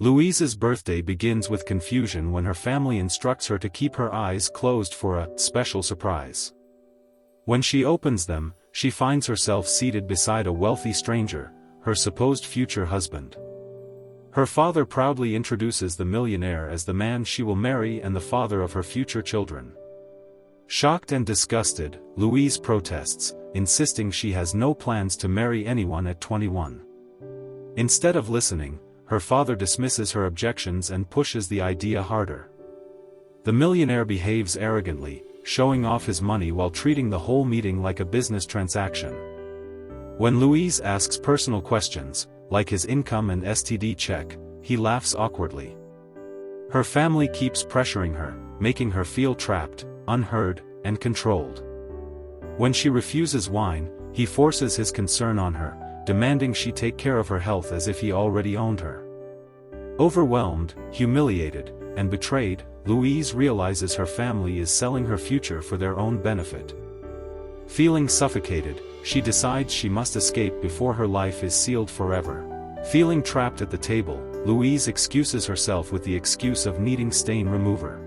Louise's birthday begins with confusion when her family instructs her to keep her eyes closed for a special surprise. When she opens them, she finds herself seated beside a wealthy stranger, her supposed future husband. Her father proudly introduces the millionaire as the man she will marry and the father of her future children. Shocked and disgusted, Louise protests, insisting she has no plans to marry anyone at 21. Instead of listening, her father dismisses her objections and pushes the idea harder. The millionaire behaves arrogantly, showing off his money while treating the whole meeting like a business transaction. When Louise asks personal questions, like his income and STD check, he laughs awkwardly. Her family keeps pressuring her, making her feel trapped, unheard, and controlled. When she refuses wine, he forces his concern on her, demanding she take care of her health as if he already owned her. Overwhelmed, humiliated, and betrayed, Louise realizes her family is selling her future for their own benefit. Feeling suffocated, she decides she must escape before her life is sealed forever. Feeling trapped at the table, Louise excuses herself with the excuse of needing stain remover.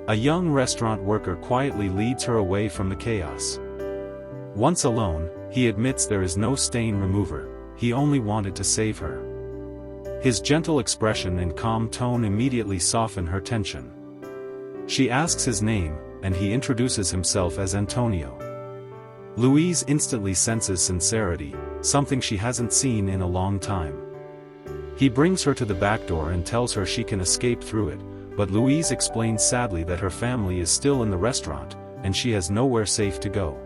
A young restaurant worker quietly leads her away from the chaos. Once alone, he admits there is no stain remover, he only wanted to save her. His gentle expression and calm tone immediately soften her tension. She asks his name, and he introduces himself as Antonio. Louise instantly senses sincerity, something she hasn't seen in a long time. He brings her to the back door and tells her she can escape through it, but Louise explains sadly that her family is still in the restaurant, and she has nowhere safe to go.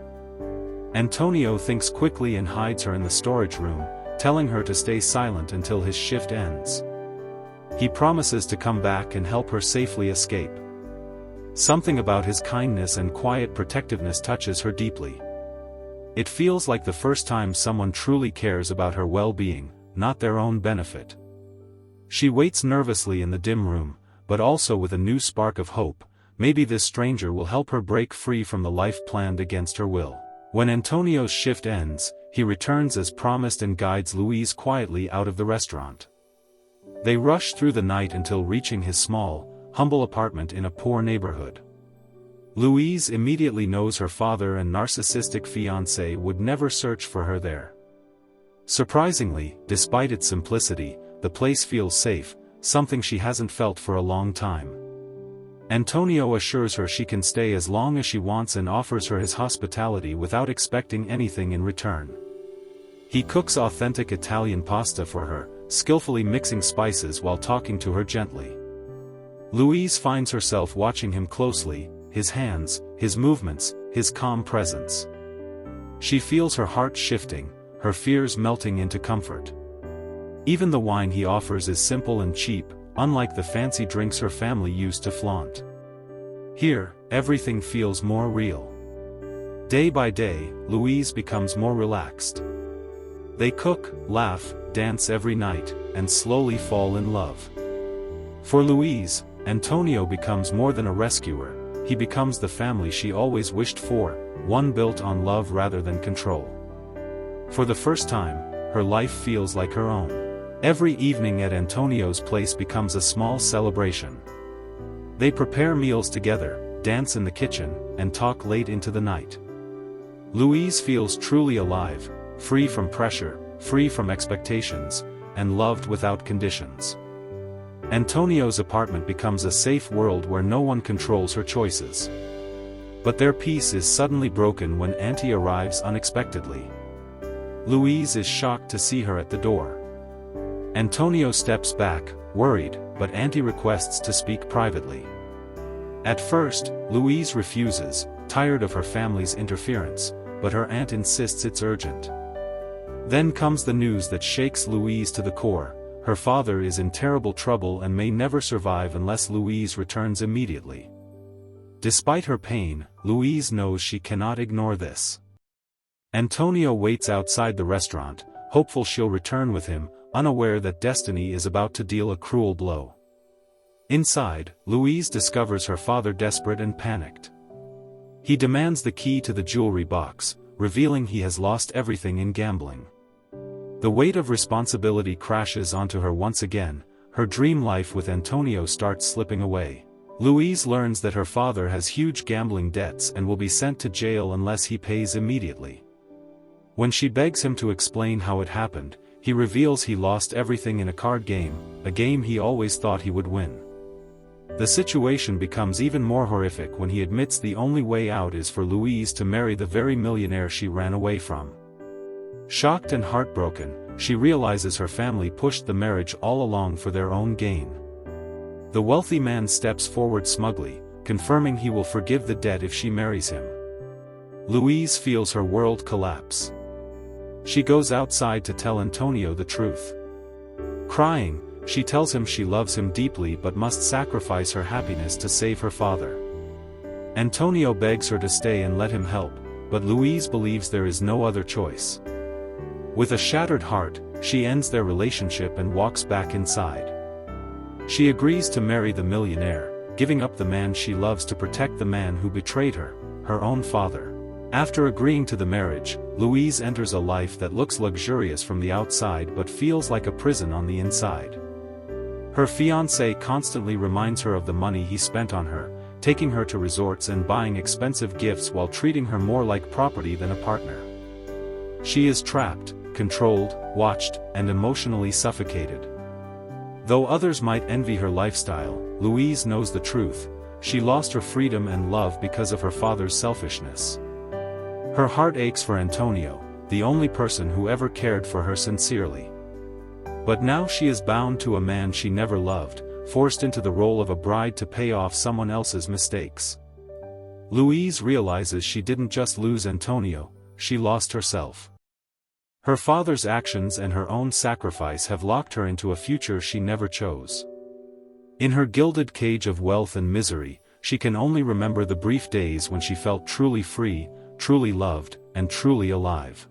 Antonio thinks quickly and hides her in the storage room, telling her to stay silent until his shift ends. He promises to come back and help her safely escape. Something about his kindness and quiet protectiveness touches her deeply. It feels like the first time someone truly cares about her well-being, not their own benefit. She waits nervously in the dim room, but also with a new spark of hope. Maybe this stranger will help her break free from the life planned against her will. When Antonio's shift ends, he returns as promised and guides Louise quietly out of the restaurant. They rush through the night until reaching his small, humble apartment in a poor neighborhood. Louise immediately knows her father and narcissistic fiancé would never search for her there. Surprisingly, despite its simplicity, the place feels safe, something she hasn't felt for a long time. Antonio assures her she can stay as long as she wants and offers her his hospitality without expecting anything in return. He cooks authentic Italian pasta for her, skillfully mixing spices while talking to her gently. Louise finds herself watching him closely, his hands, his movements, his calm presence. She feels her heart shifting, her fears melting into comfort. Even the wine he offers is simple and cheap, unlike the fancy drinks her family used to flaunt. Here, everything feels more real. Day by day, Louise becomes more relaxed. They cook, laugh, dance every night, and slowly fall in love. For Louise, Antonio becomes more than a rescuer, he becomes the family she always wished for, one built on love rather than control. For the first time, her life feels like her own. Every evening at Antonio's place becomes a small celebration. They prepare meals together, dance in the kitchen, and talk late into the night. Louise feels truly alive, free from pressure, free from expectations, and loved without conditions. Antonio's apartment becomes a safe world where no one controls her choices. But their peace is suddenly broken when Auntie arrives unexpectedly. Louise is shocked to see her at the door. Antonio steps back, worried, but Auntie requests to speak privately. At first, Louise refuses, tired of her family's interference, but her aunt insists it's urgent. Then comes the news that shakes Louise to the core: her father is in terrible trouble and may never survive unless Louise returns immediately. Despite her pain, Louise knows she cannot ignore this. Antonio waits outside the restaurant, hopeful she'll return with him, unaware that destiny is about to deal a cruel blow. Inside, Louise discovers her father desperate and panicked. He demands the key to the jewelry box, revealing he has lost everything in gambling. The weight of responsibility crashes onto her once again, her dream life with Antonio starts slipping away. Louise learns that her father has huge gambling debts and will be sent to jail unless he pays immediately. When she begs him to explain how it happened, he reveals he lost everything in a card game, a game he always thought he would win. The situation becomes even more horrific when he admits the only way out is for Louise to marry the very millionaire she ran away from. Shocked and heartbroken, she realizes her family pushed the marriage all along for their own gain. The wealthy man steps forward smugly, confirming he will forgive the debt if she marries him. Louise feels her world collapse. She goes outside to tell Antonio the truth. Crying, she tells him she loves him deeply but must sacrifice her happiness to save her father. Antonio begs her to stay and let him help, but Louise believes there is no other choice. With a shattered heart, she ends their relationship and walks back inside. She agrees to marry the millionaire, giving up the man she loves to protect the man who betrayed her, her own father. After agreeing to the marriage, Louise enters a life that looks luxurious from the outside but feels like a prison on the inside. Her fiancé constantly reminds her of the money he spent on her, taking her to resorts and buying expensive gifts while treating her more like property than a partner. She is trapped, controlled, watched, and emotionally suffocated. Though others might envy her lifestyle, Louise knows the truth: she lost her freedom and love because of her father's selfishness. Her heart aches for Antonio, the only person who ever cared for her sincerely. But now she is bound to a man she never loved, forced into the role of a bride to pay off someone else's mistakes. Louise realizes she didn't just lose Antonio, she lost herself. Her father's actions and her own sacrifice have locked her into a future she never chose. In her gilded cage of wealth and misery, she can only remember the brief days when she felt truly free, truly loved, and truly alive.